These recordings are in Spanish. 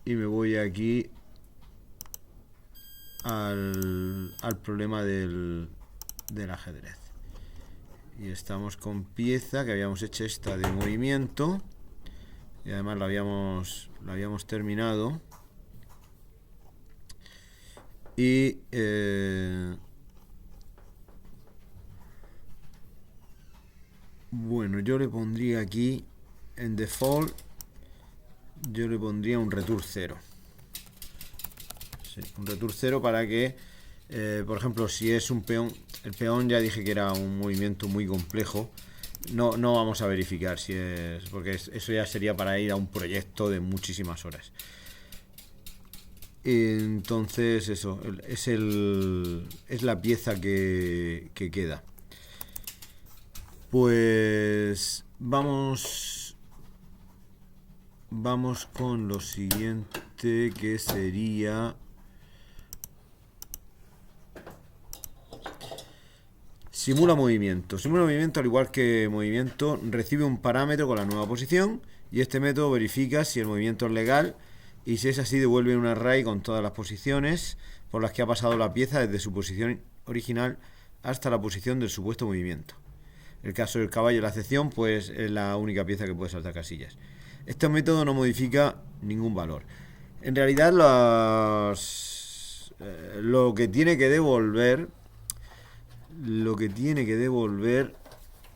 y me voy aquí al problema del ajedrez. Y estamos con pieza, que habíamos hecho esta de movimiento. Y además la habíamos terminado. Y bueno, yo le pondría aquí en default, yo le pondría un return 0. Sí, un return 0 para que, por ejemplo, si es un peón, el peón ya dije que era un movimiento muy complejo. No vamos a verificar si es, porque eso ya sería para ir a un proyecto de muchísimas horas. Entonces eso es la pieza que queda. Pues vamos con lo siguiente, que sería simula movimiento. Simula movimiento, al igual que movimiento, recibe un parámetro con la nueva posición y este método verifica si el movimiento es legal y si es así devuelve un array con todas las posiciones por las que ha pasado la pieza desde su posición original hasta la posición del supuesto movimiento. El caso del caballo, la excepción, pues es la única pieza que puede saltar casillas. Este método no modifica ningún valor. En realidad lo que tiene que devolver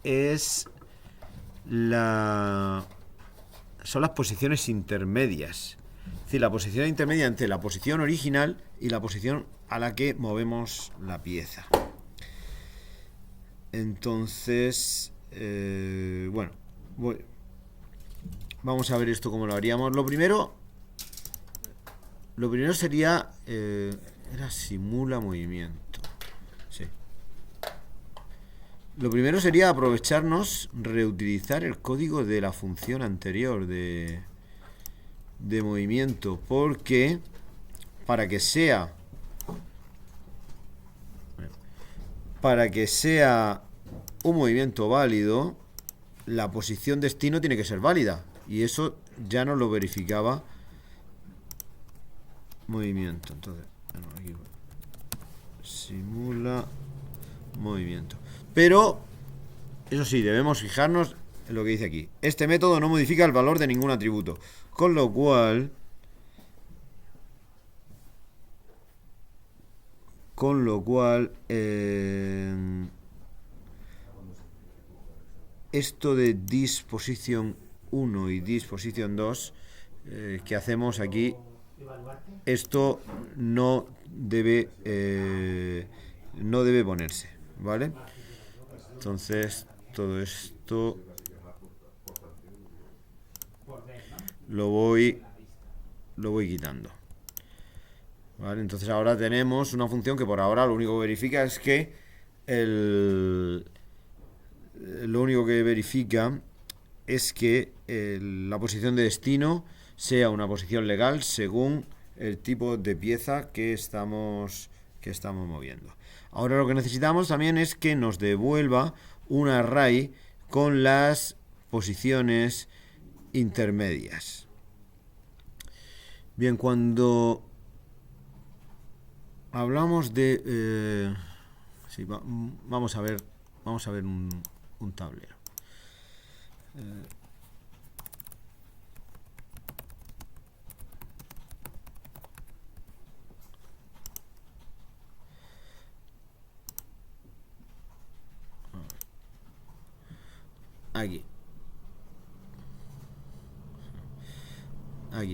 es son las posiciones intermedias. Es decir, la posición intermedia entre la posición original y la posición a la que movemos la pieza. Entonces, bueno, vamos a ver esto cómo lo haríamos. Lo primero sería era simula movimiento. Sí. Lo primero sería aprovecharnos, reutilizar el código de la función anterior de movimiento, porque para que sea un movimiento válido, la posición destino tiene que ser válida, y eso ya nos lo verificaba movimiento. Entonces, aquí simula movimiento. Pero, eso sí, debemos fijarnos en lo que dice aquí. Este método no modifica el valor de ningún atributo, con lo cual esto de disposición 1 y disposición 2 que hacemos aquí, esto no debe ponerse, ¿vale? Entonces todo esto lo voy quitando, ¿vale? Entonces ahora tenemos una función que por ahora lo único que verifica es que la posición de destino sea una posición legal según el tipo de pieza que estamos moviendo. Ahora lo que necesitamos también es que nos devuelva un array con las posiciones intermedias. Bien, cuando hablamos de sí, vamos a ver un tablero. Aquí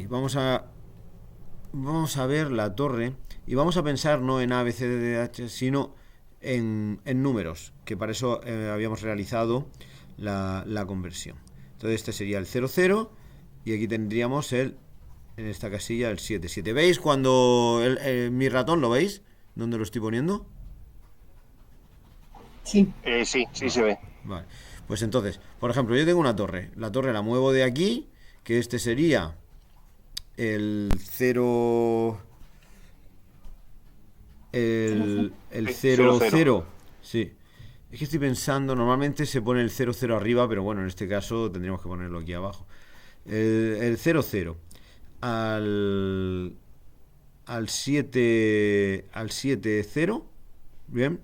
vamos a ver la torre y vamos a pensar no en A, B, C, D, D, H, sino en números, que para eso habíamos realizado la conversión. Entonces este sería el 0, 0 y aquí tendríamos en esta casilla el 7, 7. ¿Veis cuando mi ratón, lo veis? ¿Dónde lo estoy poniendo? Sí. Sí, se ve. Vale. Pues entonces, por ejemplo, yo tengo una torre. La torre la muevo de aquí, que este sería el 0... El 0, 0. Sí. Es que estoy pensando, normalmente se pone el 0, 0 arriba, pero bueno, en este caso tendríamos que ponerlo aquí abajo. El 0, 0. al 7 0. Bien.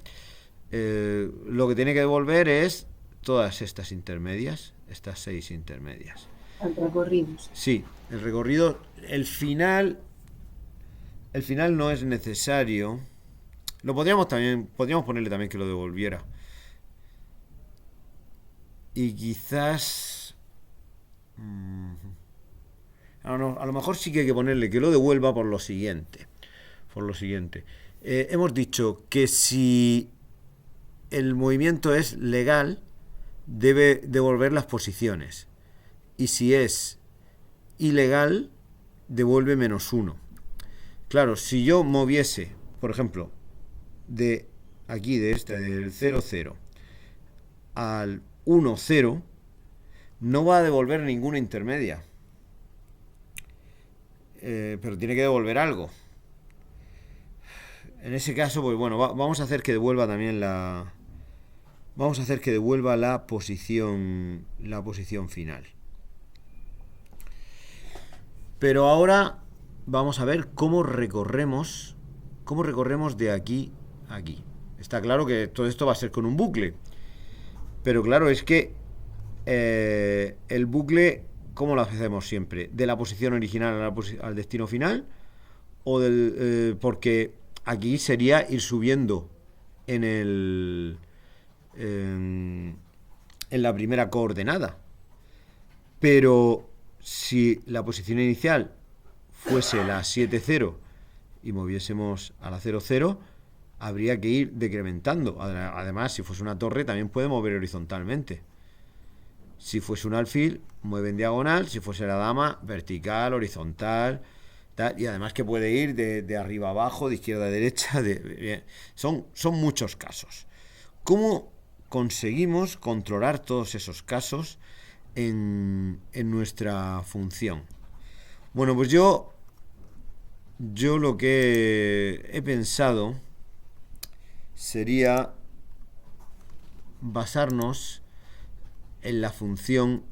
Lo que tiene que devolver es todas estas intermedias, estas 6 intermedias. El recorrido. Sí, el recorrido, el final no es necesario. Lo podríamos ponerle también que lo devolviera. Y quizás a lo mejor sí que hay que ponerle que lo devuelva por lo siguiente. Hemos dicho que si el movimiento es legal, debe devolver las posiciones. Y si es ilegal, devuelve -1. Claro, si yo moviese, por ejemplo, de aquí, del 0 0 al 1 0, no va a devolver ninguna intermedia. Pero tiene que devolver algo. En ese caso, pues bueno, vamos a hacer que devuelva también la... Vamos a hacer que devuelva la posición final. Pero ahora vamos a ver cómo recorremos de aquí a aquí. Está claro que todo esto va a ser con un bucle. Pero claro, es que el bucle, ¿cómo lo hacemos siempre? ¿De la posición original al destino final? O porque aquí sería ir subiendo en la primera coordenada. Pero si la posición inicial fuese la 7 0 y moviésemos a la 0 0, habría que ir decrementando. Además, si fuese una torre, también puede mover horizontalmente. Si fuese un alfil, mueve en diagonal. Si fuese la dama, vertical, horizontal, tal. Y además que puede ir de arriba a abajo, de izquierda a derecha. Son muchos casos. ¿Cómo conseguimos controlar todos esos casos en nuestra función? Bueno, pues yo lo que he pensado sería basarnos en la función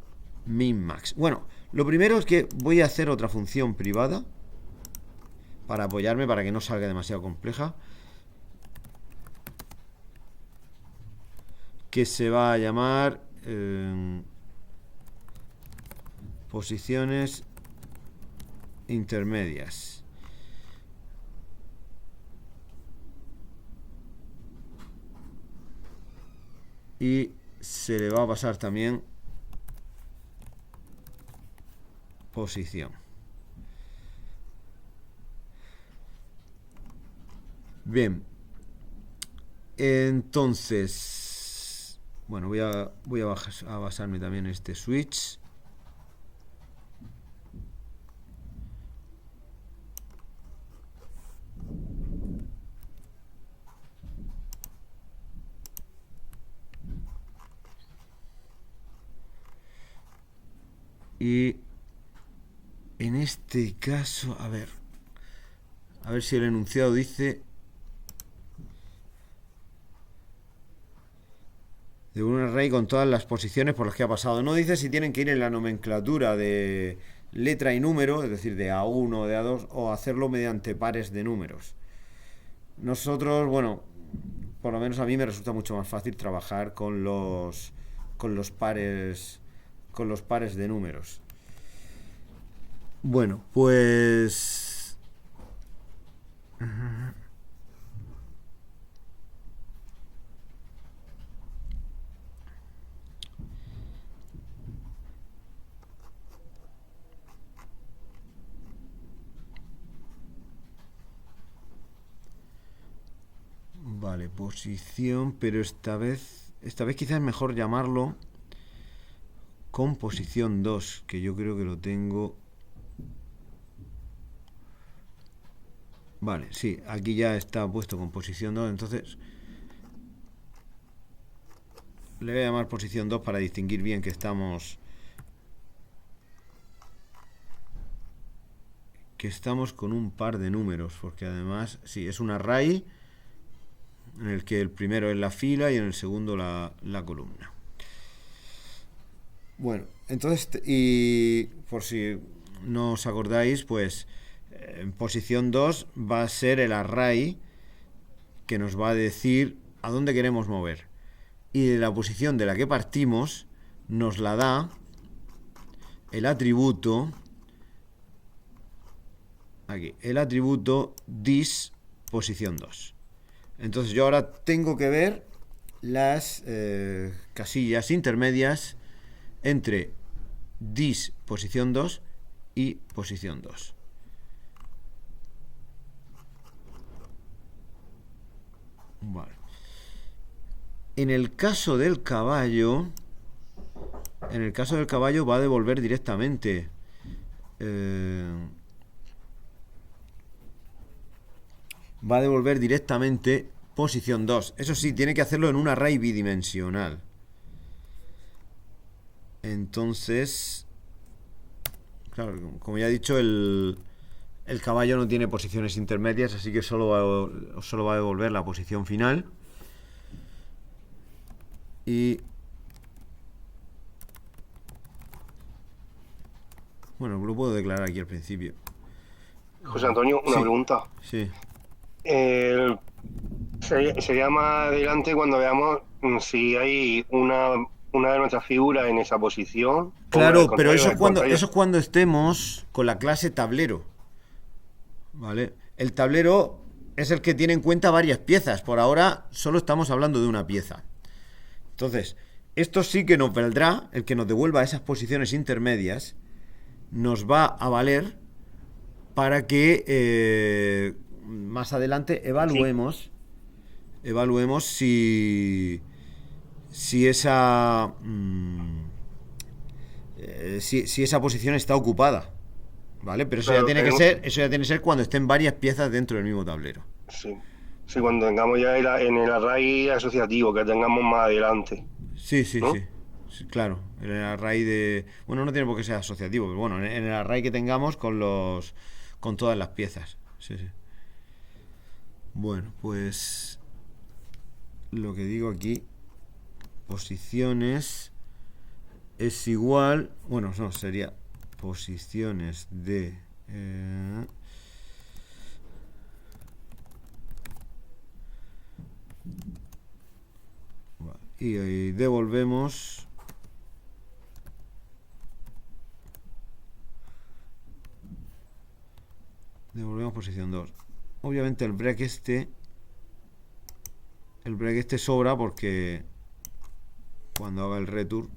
min-max. Bueno, lo primero es que voy a hacer otra función privada para apoyarme, para que no salga demasiado compleja, que se va a llamar posiciones intermedias. Y se le va a pasar también posición. Bien. Entonces, bueno, voy a basarme también en este switch. Y en este caso, a ver si el enunciado dice de un array con todas las posiciones por las que ha pasado. No dice si tienen que ir en la nomenclatura de letra y número, es decir, de A1 o de A2, o hacerlo mediante pares de números. Nosotros, bueno, por lo menos a mí me resulta mucho más fácil trabajar con los pares de números. Bueno, pues vale, posición, pero esta vez quizás es mejor llamarlo con posición 2, que yo creo que lo tengo. Vale, sí, aquí ya está puesto con posición 2, entonces le voy a llamar posición 2 para distinguir bien que estamos con un par de números, porque además, sí, es un array en el que el primero es la fila y en el segundo la columna. Bueno, entonces, y por si no os acordáis, pues en posición 2 va a ser el array que nos va a decir a dónde queremos mover. Y de la posición de la que partimos nos la da el atributo, aquí, el atributo dis posición 2. Entonces yo ahora tengo que ver las casillas intermedias entre dis posición 2 y posición 2. Vale. En el caso del caballo, va a devolver directamente. Va a devolver directamente posición 2. Eso sí, tiene que hacerlo en un array bidimensional. Entonces, claro, como ya he dicho, el caballo no tiene posiciones intermedias, así que solo va a devolver la posición final. Y bueno, lo puedo declarar aquí al principio. José Antonio, una Sí. pregunta. Sí. Sería más adelante cuando veamos si hay una de nuestras figuras en esa posición, o al Claro, pero contrario, eso al contrario. es cuando estemos con la clase tablero. ¿Vale? El tablero es el que tiene en cuenta varias piezas. Por ahora solo estamos hablando de una pieza. Entonces, esto sí que nos valdrá, el que nos devuelva esas posiciones intermedias, nos va a valer para que más adelante Sí, evaluemos si esa si esa posición está ocupada, ¿vale? Pero claro, eso ya tiene que ser cuando estén varias piezas dentro del mismo tablero. sí, sí, cuando tengamos ya en el array asociativo que tengamos más adelante, Sí, sí, ¿no? sí. Sí, claro, en el array de... Bueno, no tiene por qué ser asociativo, pero bueno, en el array que tengamos con todas las piezas. Sí, sí. Bueno, pues lo que digo aquí, posiciones es igual, bueno, no, sería posiciones de... y devolvemos posición 2. Obviamente el break este sobra porque cuando haga el return.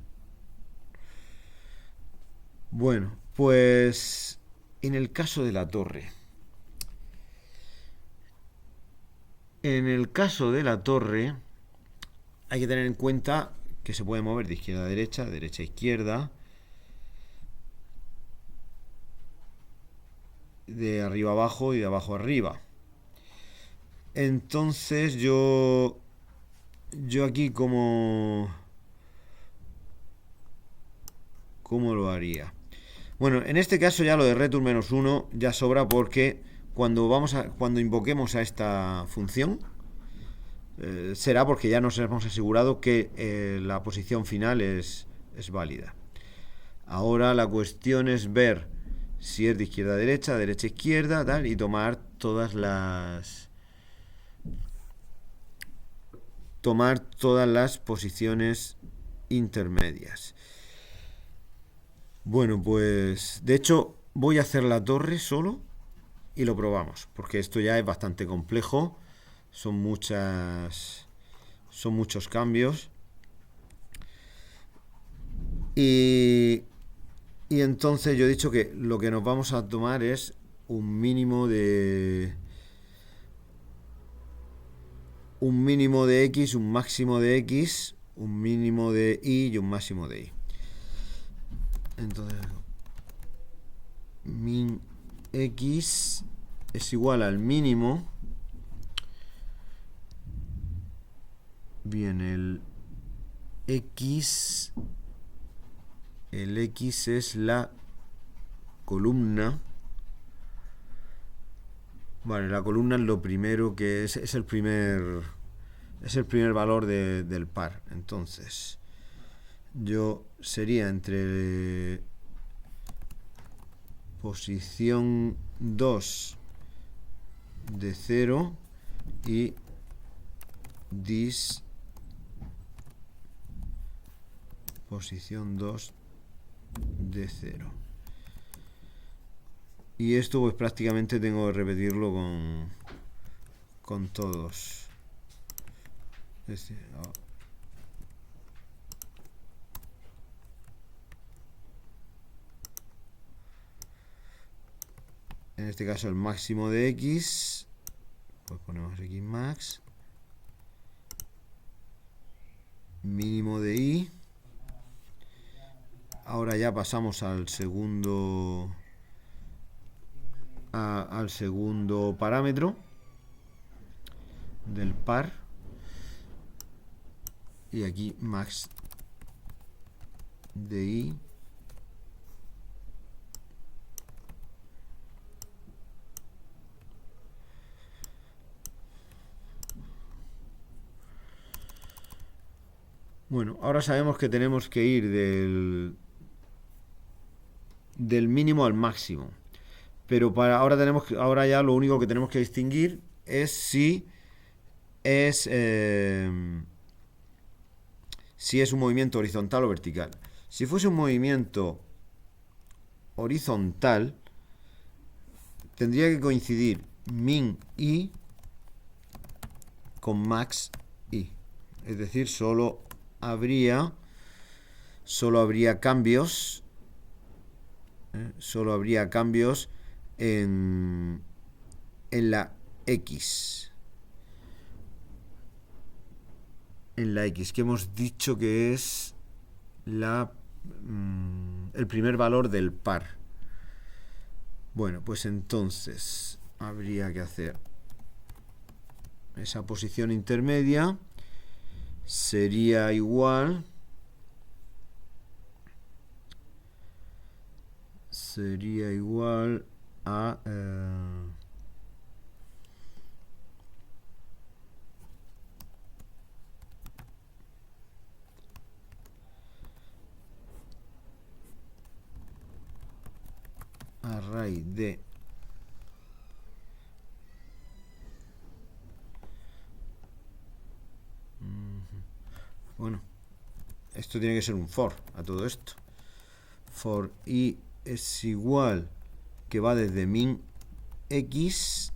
Bueno, pues en el caso de la torre. En el caso de la torre hay que tener en cuenta que se puede mover de izquierda a derecha, de derecha a izquierda, de arriba a abajo y de abajo a arriba. Entonces yo aquí ¿cómo lo haría? Bueno, en este caso ya lo de return -1 ya sobra porque cuando invoquemos a esta función será porque ya nos hemos asegurado que la posición final es válida. Ahora la cuestión es ver si es de izquierda a derecha, derecha a izquierda, tal, y tomar todas las posiciones intermedias. Bueno, pues de hecho voy a hacer la torre solo y lo probamos, porque esto ya es bastante complejo, son muchos cambios y entonces yo he dicho que lo que nos vamos a tomar es un mínimo de x, un máximo de x, un mínimo de y un máximo de y. Entonces, min x es igual al mínimo. Bien, el x es la columna. Vale, la columna es lo primero que es el primer valor del par. Entonces, yo sería entre posición 2 de 0 y dis posición 2 de 0. Y esto pues prácticamente tengo que repetirlo con todos. En este caso el máximo de x, pues ponemos x max, mínimo de y. Ahora ya pasamos al segundo parámetro del par, y aquí max de y bueno, ahora sabemos que tenemos que ir del mínimo al máximo, pero ahora ya lo único que tenemos que distinguir es si es un movimiento horizontal o vertical. Si fuese un movimiento horizontal, tendría que coincidir min y con max y, es decir, solo habría cambios en la x, que hemos dicho que es el primer valor del par. Bueno, pues entonces habría que hacer esa posición intermedia, sería igual a raíz de bueno, esto tiene que ser un for a todo esto. For i es igual, que va desde min x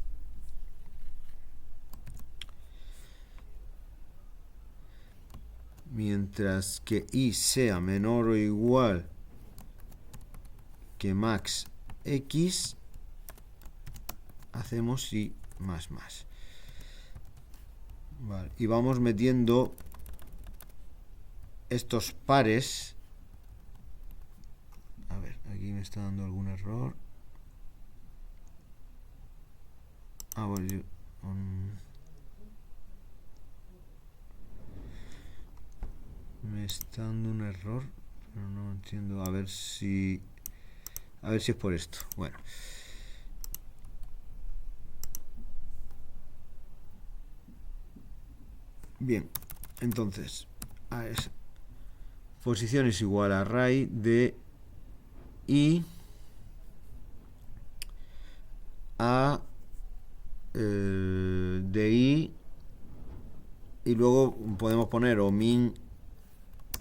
mientras que i sea menor o igual que max x, hacemos i más más. Vale, y vamos metiendo estos pares. A ver, aquí me está dando algún error. Bueno, me está dando un error, pero no entiendo. A ver si es por esto. Bueno, bien, entonces posición es igual a raíz de i a de i, y luego podemos poner o min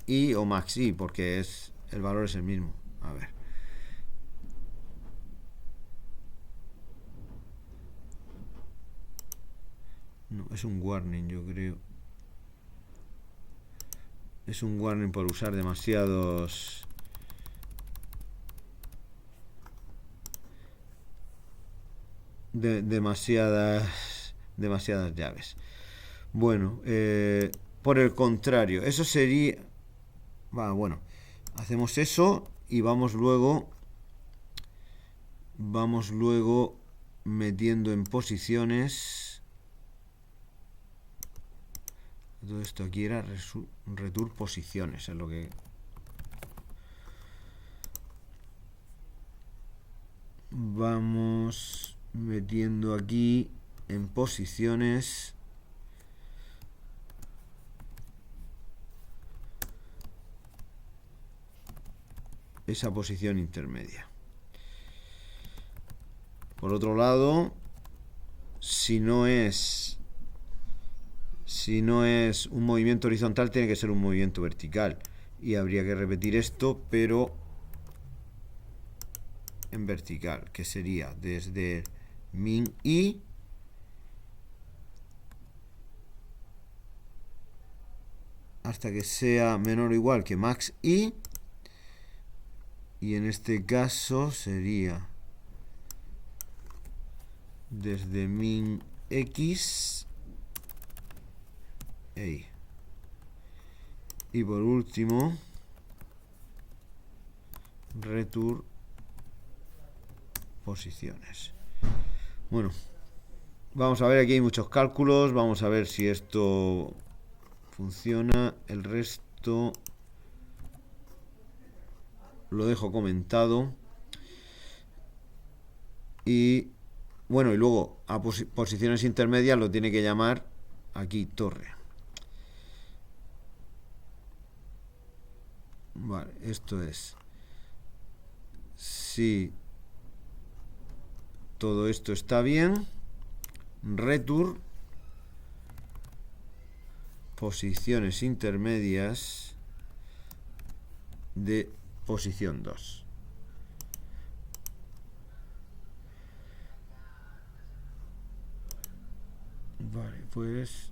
i o max i, porque el valor es el mismo. A ver, no, es un warning, yo creo. Es un warning por usar demasiadas llaves. Bueno, por el contrario, eso sería... bueno, hacemos eso y vamos luego metiendo en posiciones. Todo esto aquí era return posiciones, es lo que... Vamos metiendo aquí en posiciones esa posición intermedia. Por otro lado, si no es un movimiento horizontal, tiene que ser un movimiento vertical. Y habría que repetir esto, pero en vertical, que sería desde min i hasta que sea menor o igual que max i, y en este caso sería desde min x e y. Y por último, return posiciones. Bueno, vamos a ver, aquí hay muchos cálculos, vamos a ver si esto funciona. El resto lo dejo comentado. Y bueno, y luego a posiciones intermedias lo tiene que llamar aquí torre. Vale, esto es si todo esto está bien, return posiciones intermedias de posición 2. Vale, pues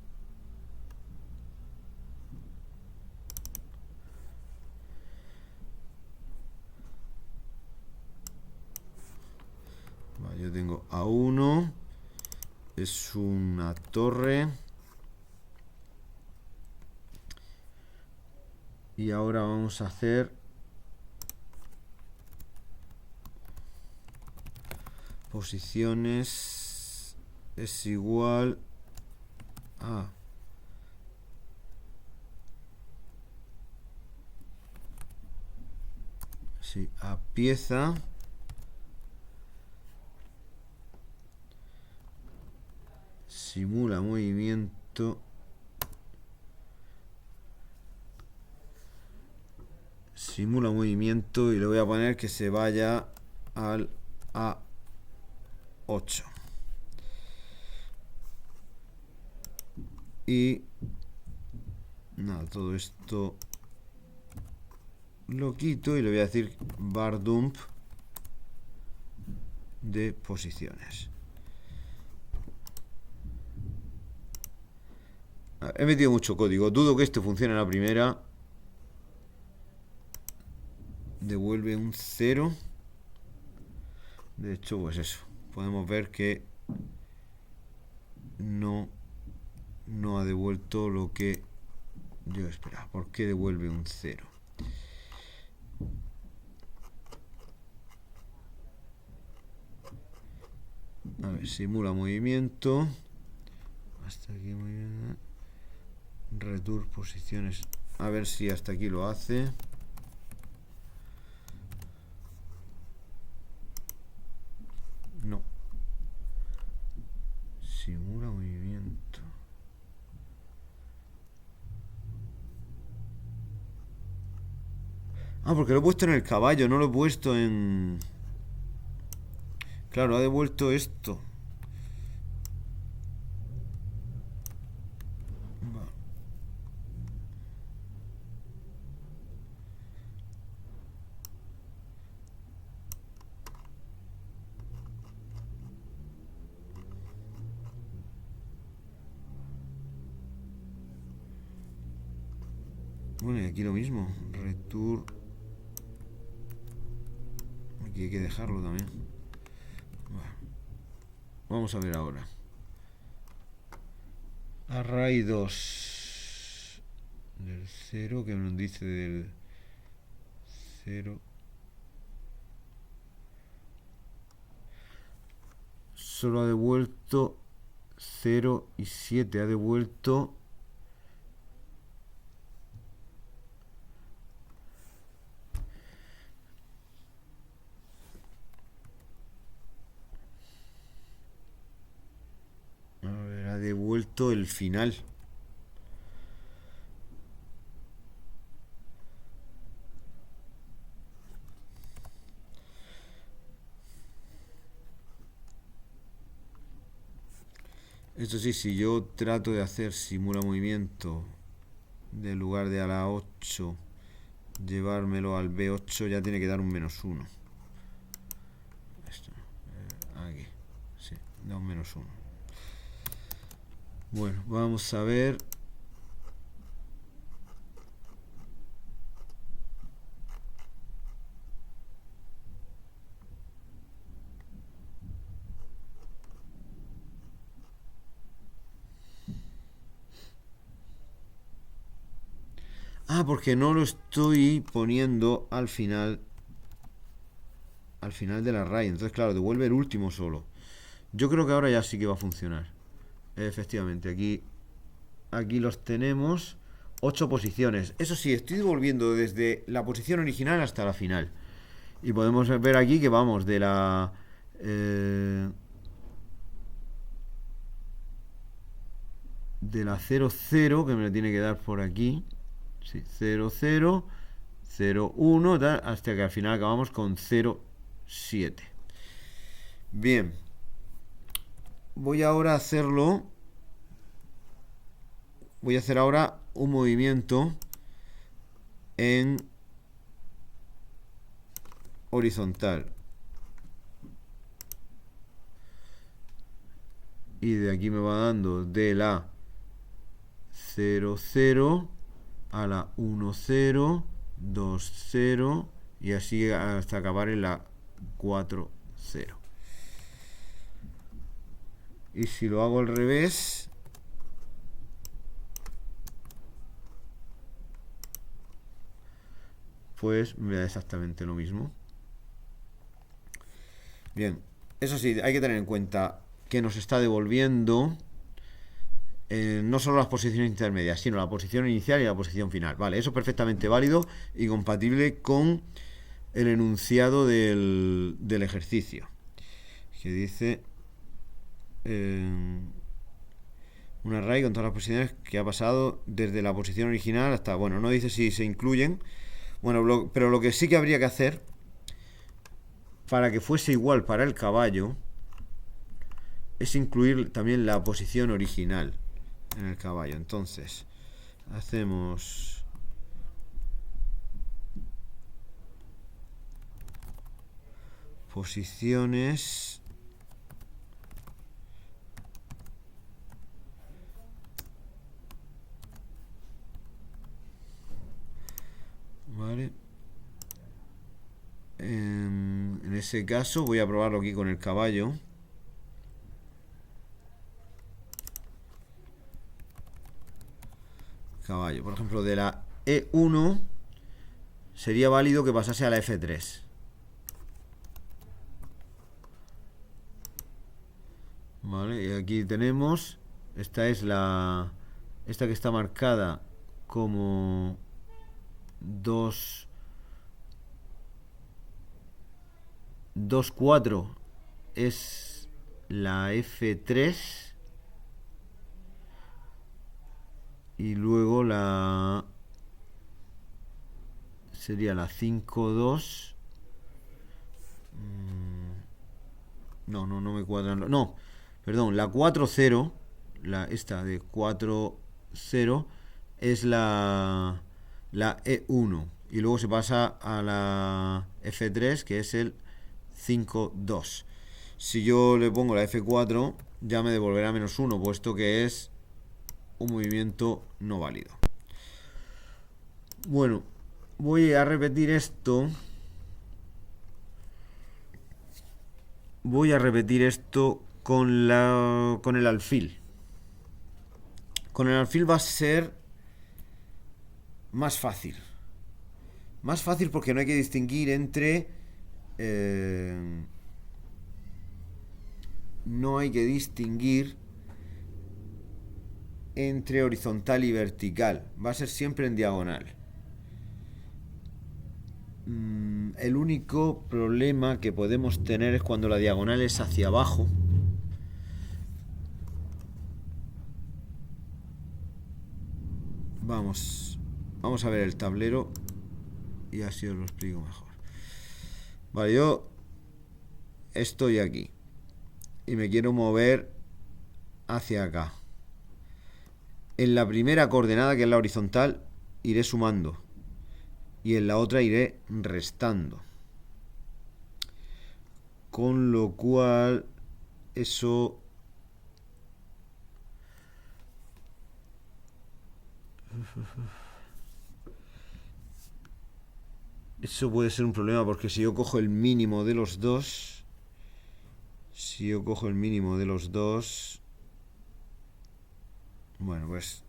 vale, yo tengo A1, es una torre, y ahora vamos a hacer posiciones es igual a a pieza simula movimiento y le voy a poner que se vaya al A8 y nada, todo esto lo quito y le voy a decir var dump de posiciones. He metido mucho código, dudo que esto funcione a la primera. Devuelve un 0. De hecho, pues eso, podemos ver que no ha devuelto lo que yo esperaba. ¿Por qué devuelve un 0? A ver, simula movimiento. Hasta aquí muy bien. Return posiciones. A ver si hasta aquí lo hace. No. Simula movimiento. Ah, porque lo he puesto en el caballo, no lo he puesto en... Claro, ha devuelto esto. Vale. Bueno, y aquí lo mismo. Return. Aquí hay que dejarlo también. Bueno. Vamos a ver ahora. Array 2 del 0, que nos dice del 0. Solo ha devuelto 0 y 7. Ha devuelto... A ver, ha devuelto el final. Eso sí, si yo trato de hacer simula movimiento del lugar de a la 8, llevármelo al B8, ya tiene que dar un -1. Esto, aquí, sí, da un -1. Bueno, vamos a ver. Ah, porque no lo estoy poniendo al final del array. Entonces, claro, devuelve el último solo. Yo creo que ahora ya sí que va a funcionar. Efectivamente, aquí los tenemos. 8 posiciones. Eso sí, estoy devolviendo desde la posición original hasta la final. Y podemos ver aquí que vamos de la... de la 0,0, que me lo tiene que dar por aquí. Sí, 0,0, 0,1, hasta que al final acabamos con 0,7. Bien. Voy ahora a hacerlo. Voy a hacer ahora un movimiento en horizontal. Y de aquí me va dando de la 0,0 a la 1,0, 2,0 y así hasta acabar en la 4,0. Y si lo hago al revés, pues me da exactamente lo mismo. Bien, eso sí, hay que tener en cuenta que nos está devolviendo no solo las posiciones intermedias, sino la posición inicial y la posición final. Vale, eso es perfectamente válido y compatible con el enunciado del ejercicio, que dice un array con todas las posiciones que ha pasado desde la posición original hasta... Bueno, no dice si se incluyen. Bueno, pero lo que sí que habría que hacer para que fuese igual para el caballo es incluir también la posición original en el caballo. Entonces, hacemos posiciones, vale. En ese caso voy a probarlo aquí con el caballo. Caballo, por ejemplo, de la E1 sería válido que pasase a la F3. Vale, y aquí tenemos, esta es esta que está marcada como 2,4 es la F3 y luego sería la 5,2. No me cuadran. No, perdón, la 4,0, esta de 4,0 es la E1 y luego se pasa a la F3 que es el 5,2. Si yo le pongo la F4 ya me devolverá -1, puesto que es un movimiento no válido. Bueno, voy a repetir esto. Voy a repetir esto con el alfil. Con el alfil va a ser más fácil. Más fácil porque no hay que distinguir entre... no hay que distinguir entre horizontal y vertical. Va a ser siempre en diagonal. El único problema que podemos tener es cuando la diagonal es hacia abajo. Vamos a ver el tablero y así os lo explico mejor. Vale, yo estoy aquí y me quiero mover hacia acá. En la primera coordenada, que es la horizontal, iré sumando. Y en la otra iré restando. Con lo cual, eso puede ser un problema, porque si yo cojo el mínimo de los dos, bueno, pues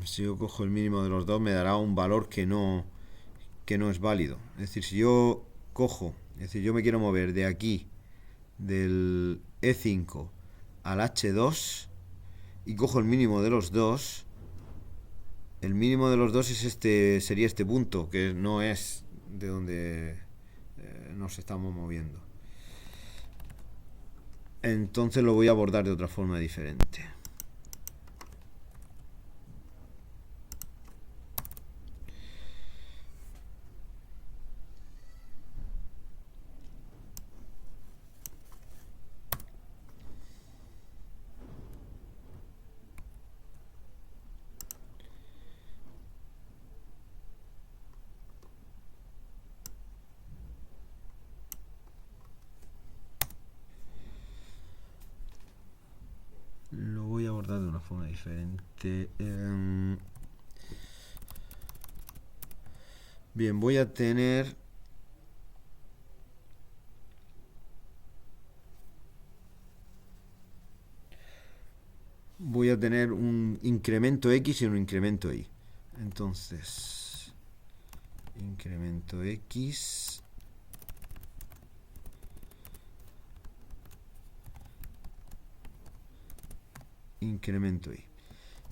si yo cojo el mínimo de los dos, me dará un valor que no es válido. Es decir, si yo cojo, es decir, yo me quiero mover de aquí, del E5 al H2, y cojo el mínimo de los dos, el mínimo de los dos es sería este punto, que no es de donde nos estamos moviendo. Entonces lo voy a abordar de otra forma diferente. Lo voy a abordar de una forma diferente. Bien, voy a tener un incremento X y un incremento Y. Entonces, incremento X, incremento Y.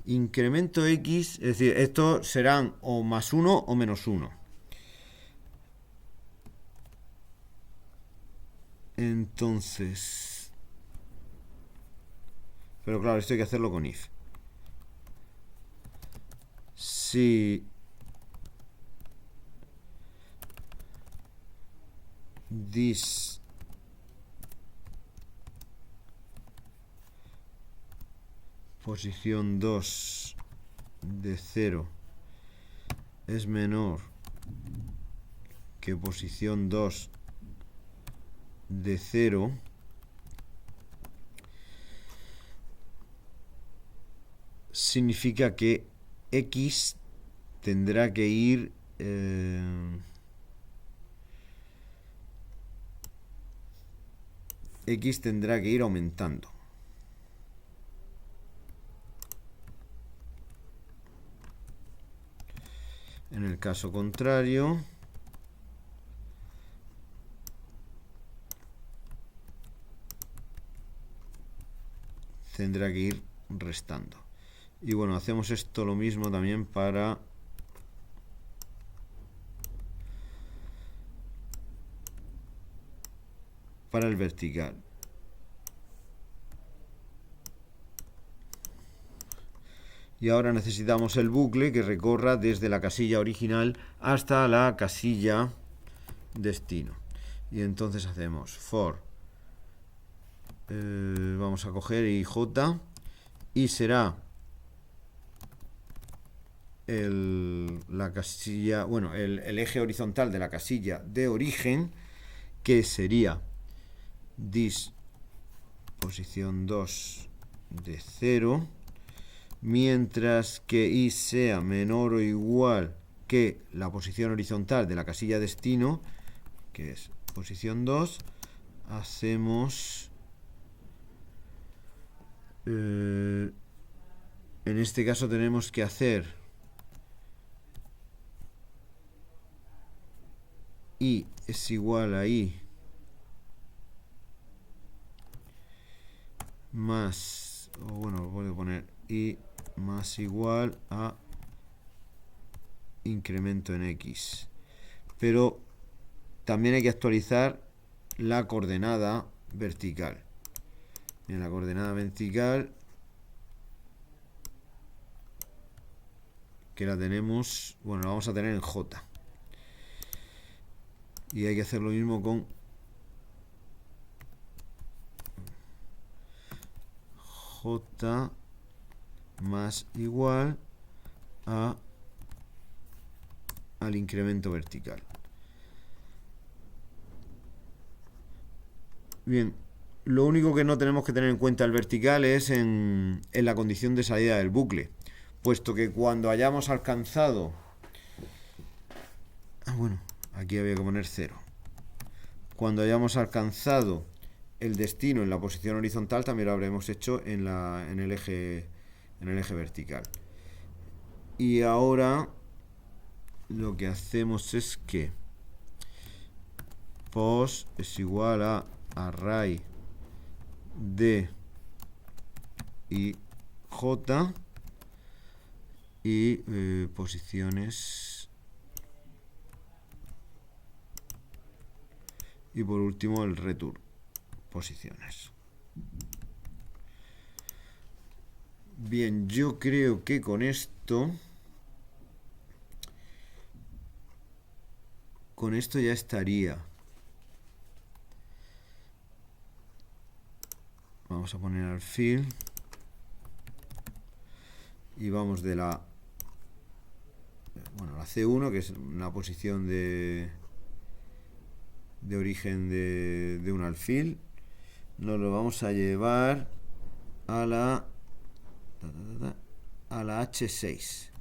Incremento X, es decir, estos serán o más 1 o menos 1. Entonces, pero claro, esto hay que hacerlo con if. Si this posición 2 de 0 es menor que posición 2 de 0, significa que X tendrá que ir aumentando. En el caso contrario, tendrá que ir restando. Y bueno, hacemos esto lo mismo también para el vertical. Y ahora necesitamos el bucle que recorra desde la casilla original hasta la casilla destino. Y entonces hacemos for, vamos a coger IJ, y será la casilla, bueno, el eje horizontal de la casilla de origen, que sería this posición 2 de 0, mientras que y sea menor o igual que la posición horizontal de la casilla destino, que es posición 2, hacemos en este caso tenemos que hacer y es igual a y más, o bueno, lo puedo poner y más igual a incremento en X. Pero también hay que actualizar la coordenada vertical. En la coordenada vertical que la tenemos, bueno, la vamos a tener en J. Y hay que hacer lo mismo con J más igual al incremento vertical. Bien, lo único que no tenemos que tener en cuenta el vertical es en la condición de salida del bucle, puesto que cuando hayamos alcanzado... bueno, aquí había que poner 0. Cuando hayamos alcanzado el destino en la posición horizontal, también lo habremos hecho en el eje vertical. Y ahora lo que hacemos es que pos es igual a array de y j y posiciones, y por último el return posiciones. Bien, yo creo que con esto ya estaría. Vamos a poner alfil y vamos de la C1, que es una posición de origen de un alfil, nos lo vamos a llevar a la H6.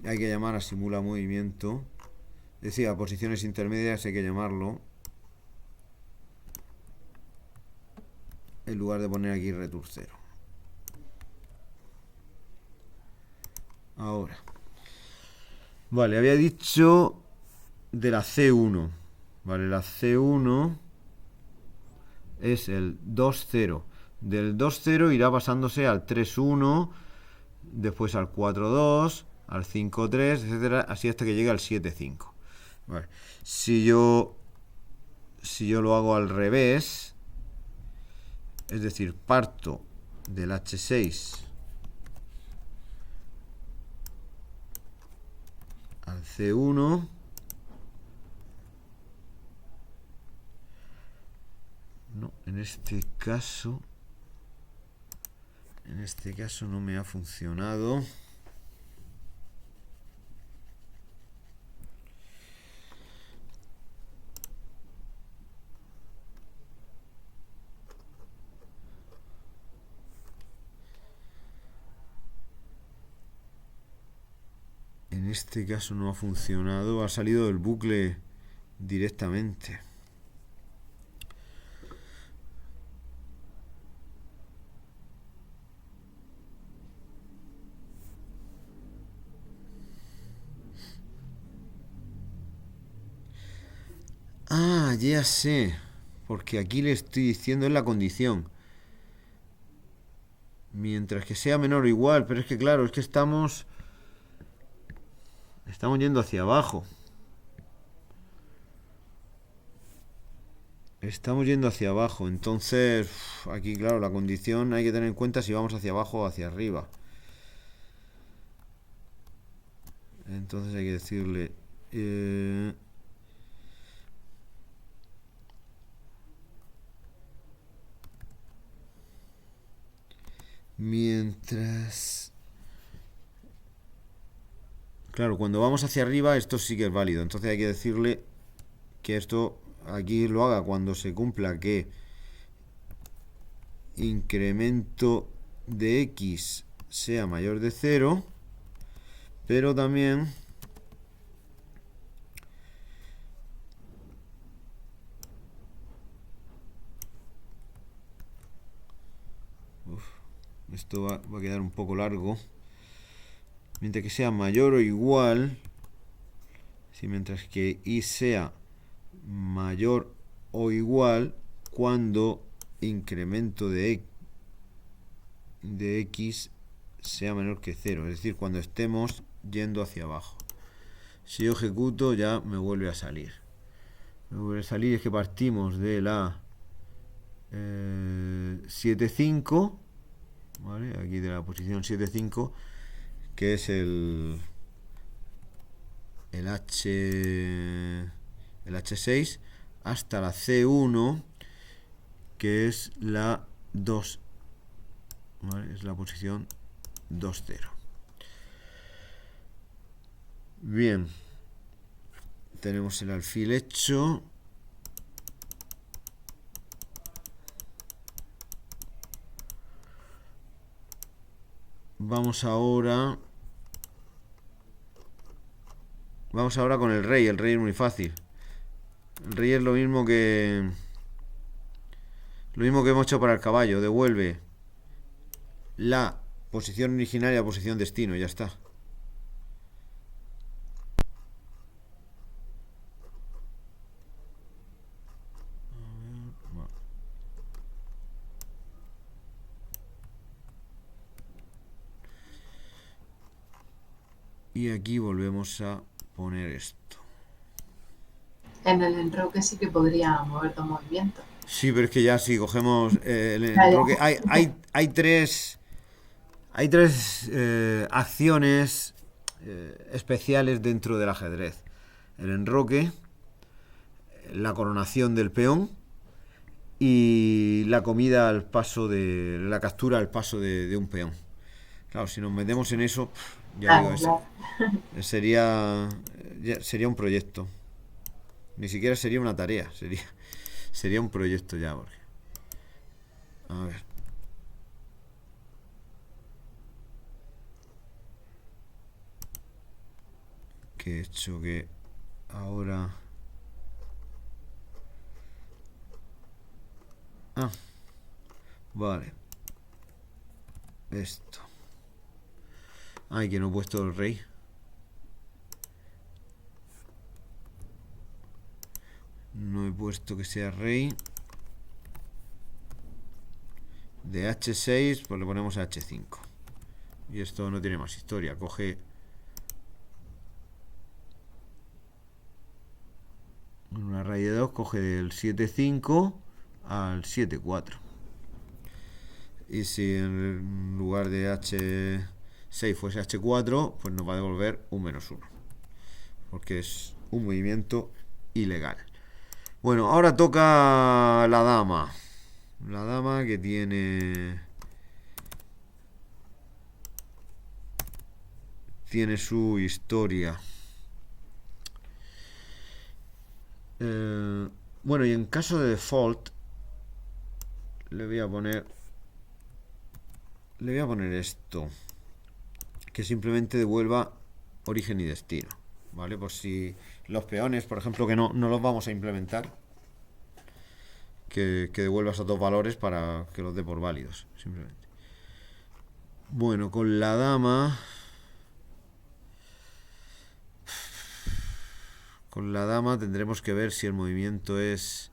Hay que llamar a simula movimiento, es decir, a posiciones intermedias hay que llamarlo, en lugar de poner aquí return 0. Ahora, vale, había dicho de la C1, vale, la C1 es el 2,0. Del 2,0 irá pasándose al 3,1, después al 4,2, al 5,3, etcétera, así hasta que llegue al 7,5. Vale. Si yo lo hago al revés, es decir, parto del H6 al C1, no, en este caso no me ha funcionado. En este caso no ha funcionado, ha salido del bucle directamente. Ah, ya sé, porque aquí le estoy diciendo en la condición, mientras que sea menor o igual, pero es que claro, es que estamos yendo hacia abajo. Estamos yendo hacia abajo, entonces aquí claro, la condición hay que tener en cuenta si vamos hacia abajo o hacia arriba. Entonces hay que decirle mientras... Claro, cuando vamos hacia arriba esto sí que es válido, entonces hay que decirle que esto aquí lo haga cuando se cumpla que incremento de x sea mayor de 0, pero también esto va a quedar un poco largo. Mientras que sea mayor o igual, si mientras que y sea mayor o igual cuando incremento de x sea menor que 0, es decir, cuando estemos yendo hacia abajo. Si yo ejecuto ya me vuelve a salir. Me vuelve a salir, es que partimos de la 7.5, ¿vale? Aquí de la posición 7.5, que es el H6, hasta la C1, que es la 2, ¿vale? Es la posición 2.0. Bien, tenemos el alfil hecho. Vamos ahora con el rey. El rey es muy fácil. El rey es lo mismo que hemos hecho para el caballo. Devuelve la posición originaria a posición destino. Ya está. Y aquí volvemos a poner esto. En el enroque sí que podría mover dos movimientos. Sí, pero es que ya si cogemos el enroque, hay tres acciones especiales dentro del ajedrez. El enroque, la coronación del peón y la comida al paso de la captura al paso de un peón. Claro, si nos metemos en eso, ya digo, sería un proyecto. Ni siquiera sería una tarea, sería un proyecto ya, porque... A ver. Que he hecho que ahora... Ah, vale. Esto. Ay, que no he puesto el rey. No he puesto que sea rey. De H6, pues le ponemos a H5. Y esto no tiene más historia. Coge una raíz de 2, coge del 7.5 al 7.4. Y si en lugar de H6 fuese H4, pues nos va a devolver un -1. Porque es un movimiento ilegal. Bueno, ahora toca la dama. La dama que tiene su historia. Bueno, y en caso de default le voy a poner esto, que simplemente devuelva origen y destino, ¿vale? Por si los peones, por ejemplo, que no los vamos a implementar, que devuelva esos dos valores para que los dé por válidos, simplemente. Bueno, con la dama... tendremos que ver si el movimiento es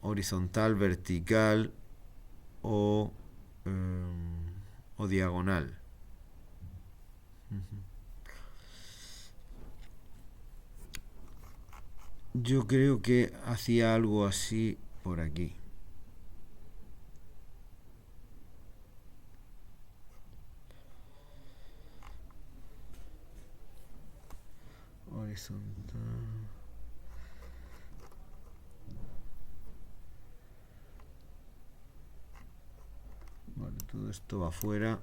horizontal, vertical o diagonal. Yo creo que hacía algo así por aquí. Horizontal. Vale, todo esto va afuera.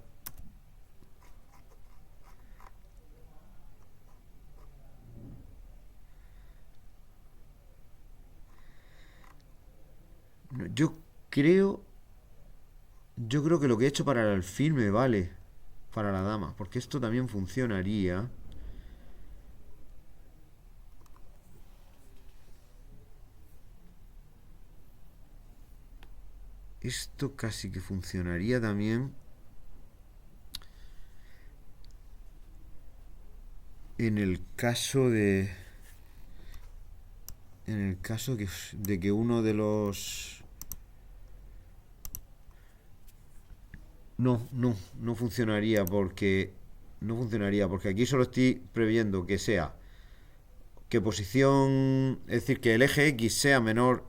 Yo creo que lo que he hecho para el alfil me vale para la dama, porque esto también funcionaría. Esto casi que funcionaría también en el caso de que uno de los... No funcionaría porque no funcionaría, porque aquí solo estoy previendo que sea, que posición, es decir, que el eje X sea menor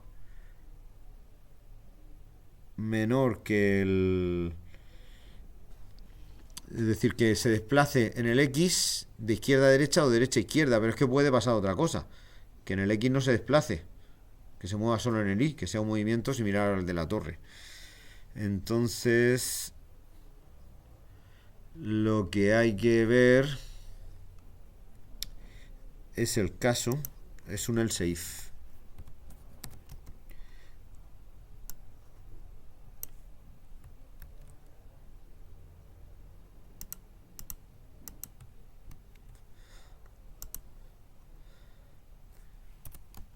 que el, es decir, que se desplace en el X de izquierda a derecha o de derecha a izquierda, pero es que puede pasar otra cosa, que en el X no se desplace, que se mueva solo en el Y, que sea un movimiento similar al de la torre. Entonces, lo que hay que ver es el caso, es un else if.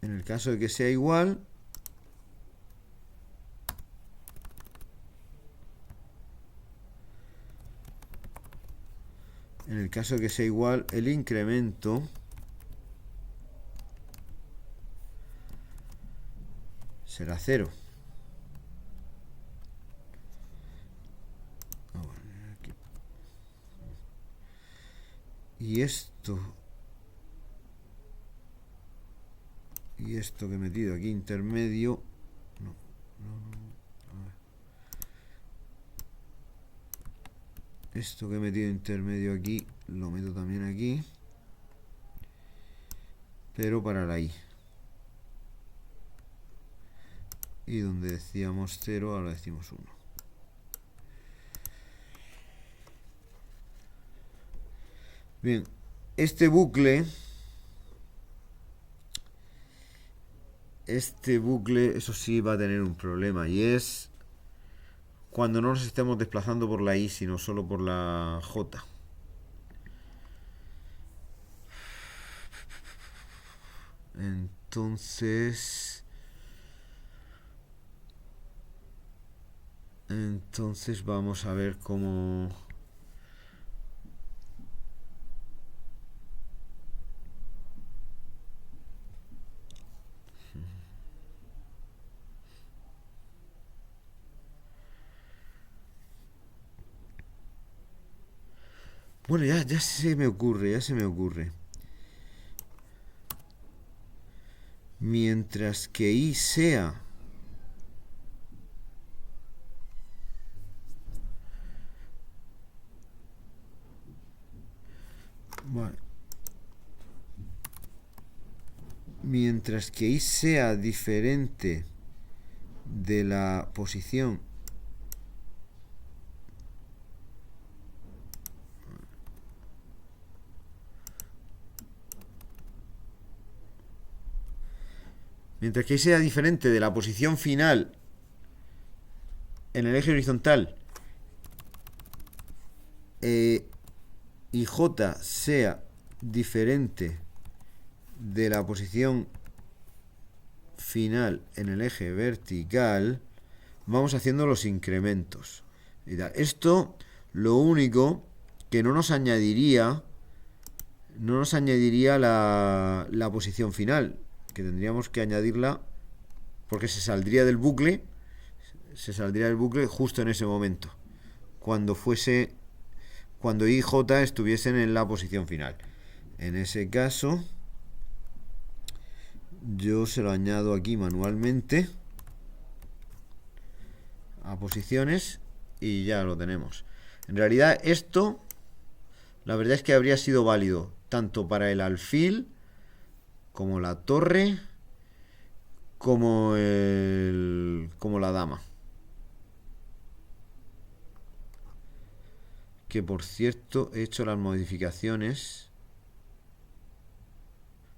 En el caso de que sea igual, el incremento será 0. Y esto que he metido aquí intermedio, esto que he metido intermedio aquí lo meto también aquí, pero para la Y. Y donde decíamos 0 ahora decimos 1. Bien, este bucle, eso sí va a tener un problema, y es cuando no nos estemos desplazando por la Y, sino solo por la J. Entonces vamos a ver cómo... Bueno, ya se me ocurre. Mientras que Y sea vale. Mientras que Y sea diferente de la posición final en el eje horizontal y J sea diferente de la posición final en el eje vertical, vamos haciendo los incrementos. Esto, lo único que no nos añadiría la posición final, que tendríamos que añadirla porque se saldría del bucle justo en ese momento, cuando Y y J estuviesen en la posición final. En ese caso, yo se lo añado aquí manualmente a posiciones y ya lo tenemos. En realidad esto, la verdad es que habría sido válido tanto para el alfil como la torre como la dama. Que por cierto he hecho las modificaciones.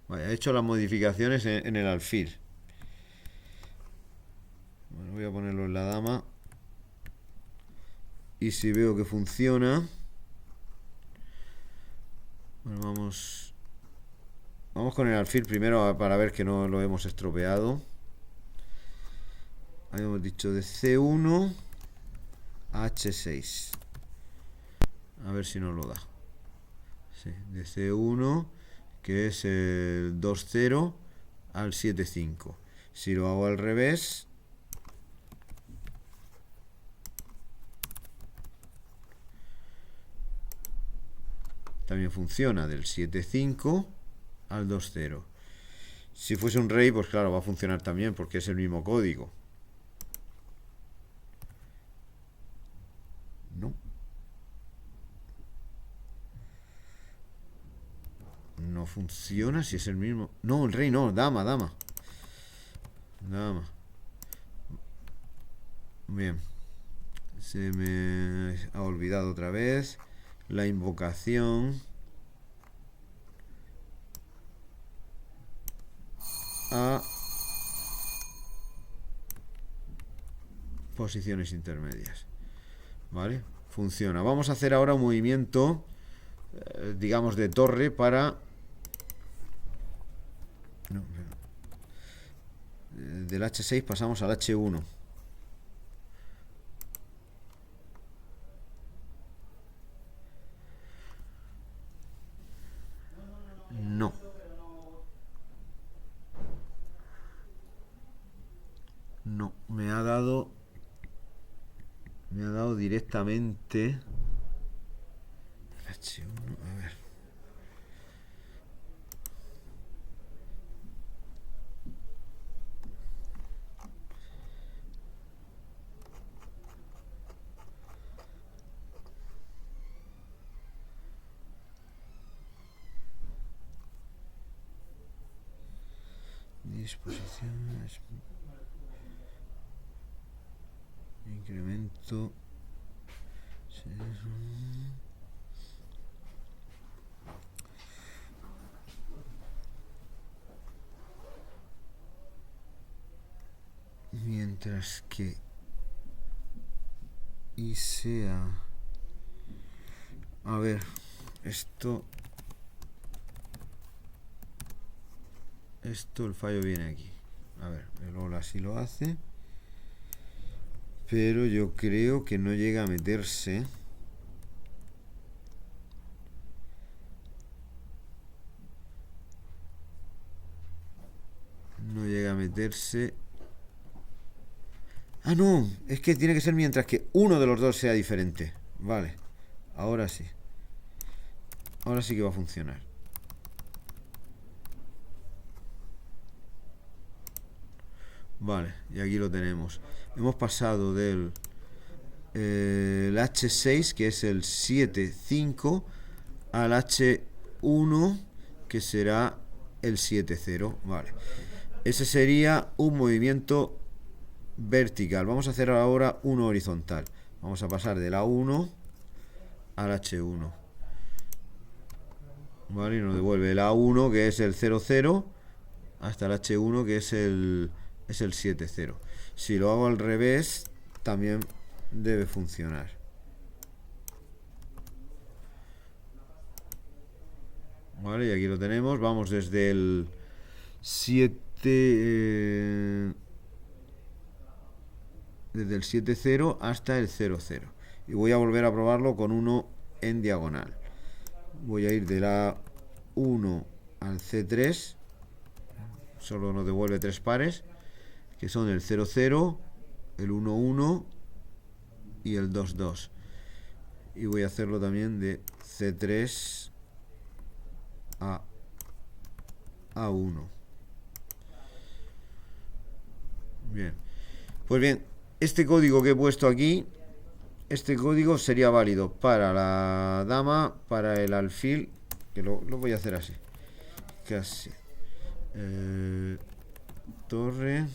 Vale, he hecho las modificaciones en el alfil. Bueno, voy a ponerlo en la dama. Y si veo que funciona, bueno, vamos con el alfil primero para ver que no lo hemos estropeado. Habíamos dicho de C1 a H6. A ver si nos lo da. Sí, de C1, que es el 2,0 al 7,5. Si lo hago al revés, también funciona del 7-5 al 2-0. Si fuese un rey, pues claro, va a funcionar también porque es el mismo código. No. No funciona si es el mismo. No, el rey no, dama, dama. Dama. Bien. Se me ha olvidado otra vez la invocación a posiciones intermedias. ¿Vale? Funciona. Vamos a hacer ahora un movimiento, digamos, de torre para... No, del H6 pasamos al H1. No. No, me ha dado directamente H1, a ver. Disposiciones. Incremento. Mientras que y sea, a ver, esto el fallo viene aquí. A ver, el hola sí lo hace, pero yo creo que no llega a meterse. No llega a meterse. Ah, no, es que tiene que ser mientras que uno de los dos sea diferente. Vale, ahora sí. Ahora sí que va a funcionar. Vale, y aquí lo tenemos. Hemos pasado del el H6, que es el 7-5, al H1, que será el 7-0. Vale. Ese sería un movimiento vertical. Vamos a hacer ahora uno horizontal. Vamos a pasar del A1 al H1. Vale, y nos devuelve el A1, que es el 0-0, hasta el H1, que es el 7-0. Si lo hago al revés, también debe funcionar. Vale, y aquí lo tenemos. Vamos desde el 7... desde el 7-0 hasta el 0-0. Y voy a volver a probarlo con uno en diagonal. Voy a ir de la A1 al C3. Solo nos devuelve 3 pares, que son el 0-0, el 1-1 y el 2-2. Y voy a hacerlo también de C3 a A1. Bien. Pues bien, este código que he puesto aquí, este código sería válido para la dama, para el alfil, que lo voy a hacer así. Casi. Torre.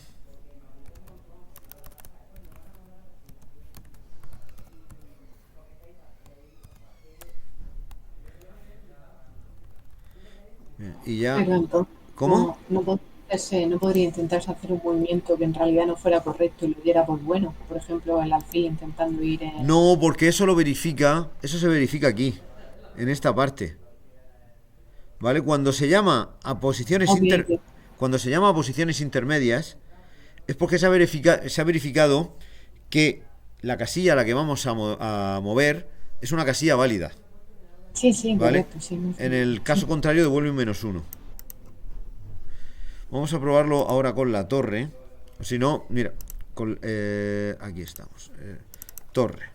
Bien, y ya. Pero entonces, ¿Cómo? no podría intentarse hacer un movimiento que en realidad no fuera correcto y lo diera por bueno. Por ejemplo, el alfil intentando ir en... No, porque eso lo verifica, eso se verifica aquí, en esta parte. ¿Vale? Cuando se llama a posiciones Obvio. cuando se llama a posiciones intermedias, es porque se ha verificado que la casilla a la que vamos a mover es una casilla válida. Sí, sí, ¿Vale? correcto. Sí, En el caso contrario devuelve un -1. Vamos a probarlo ahora con la torre. O si no, mira, aquí estamos. Torre.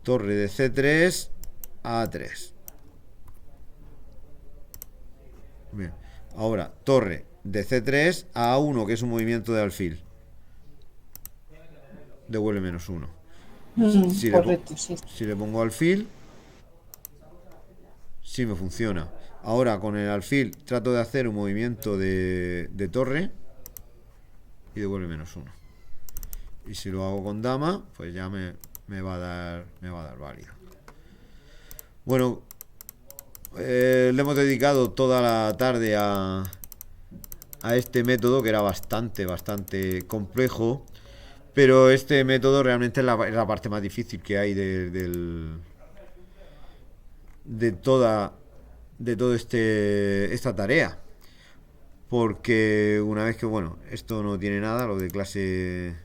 Torre de C3 a A3. Bien. Ahora, torre de C3 a A1, que es un movimiento de alfil. Devuelve -1. Correcto, sí. Si le pongo alfil, sí me funciona. Ahora con el alfil trato de hacer un movimiento de torre y devuelve -1. Y si lo hago con dama, pues ya me va a dar válido. Bueno, le hemos dedicado toda la tarde a este método, que era bastante complejo, pero este método realmente es la parte más difícil que hay de toda esta tarea, porque una vez que, bueno, esto no tiene nada, lo de clase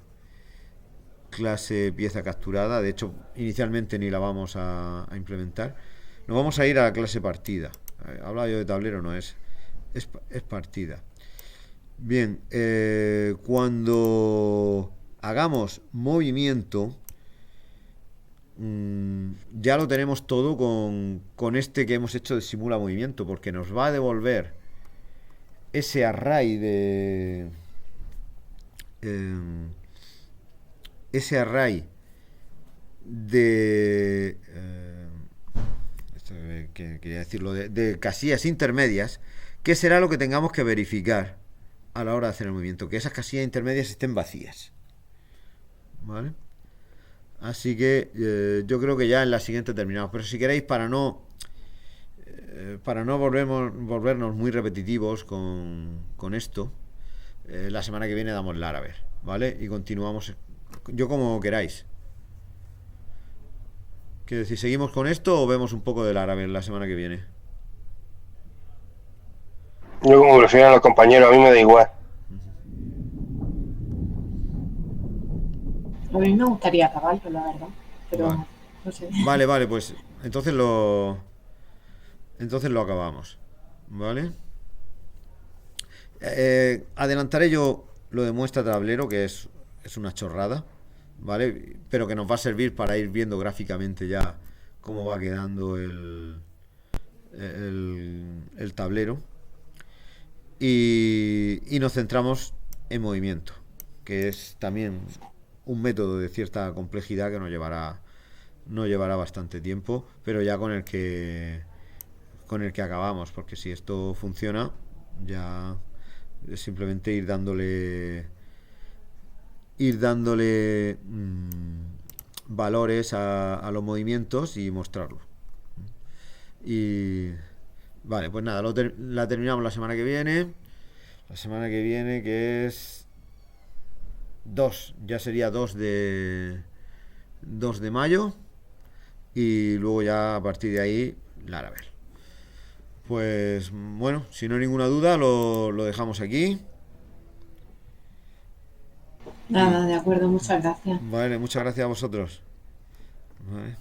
pieza capturada, de hecho inicialmente ni la vamos a implementar, nos vamos a ir a la clase partida. Hablaba yo de tablero, no es partida. Bien, cuando hagamos movimiento, ya lo tenemos todo con este que hemos hecho de simula movimiento, porque nos va a devolver ese array de esto que quería decirlo, de casillas intermedias, que será lo que tengamos que verificar a la hora de hacer el movimiento, que esas casillas intermedias estén vacías, ¿vale? Así que yo creo que ya en la siguiente terminamos, pero si queréis, para no volvernos muy repetitivos con esto, la semana que viene damos Laravel, ¿vale? Y continuamos, yo como queráis. ¿Qué decir? ¿Seguimos con esto o vemos un poco de Laravel la semana que viene? Yo como prefieran los compañeros, a mí me da igual. A mí me gustaría acabarlo, la verdad, pero Vale. no sé. Vale, pues entonces lo acabamos, ¿vale? Adelantaré yo lo de muestra tablero, que es una chorrada, ¿vale? Pero que nos va a servir para ir viendo gráficamente ya cómo va quedando el tablero. Y nos centramos en movimiento, que es también un método de cierta complejidad que nos llevará bastante tiempo, pero ya con el que acabamos, porque si esto funciona, ya es simplemente ir dándole valores a los movimientos y mostrarlo. Y vale, pues nada, la terminamos la semana que viene. La semana que viene, que es 2, ya sería 2 de mayo. Y luego ya a partir de ahí, Laravel. Pues bueno, si no hay ninguna duda, lo dejamos aquí. Nada, de acuerdo, muchas gracias. Vale, muchas gracias a vosotros. Vale.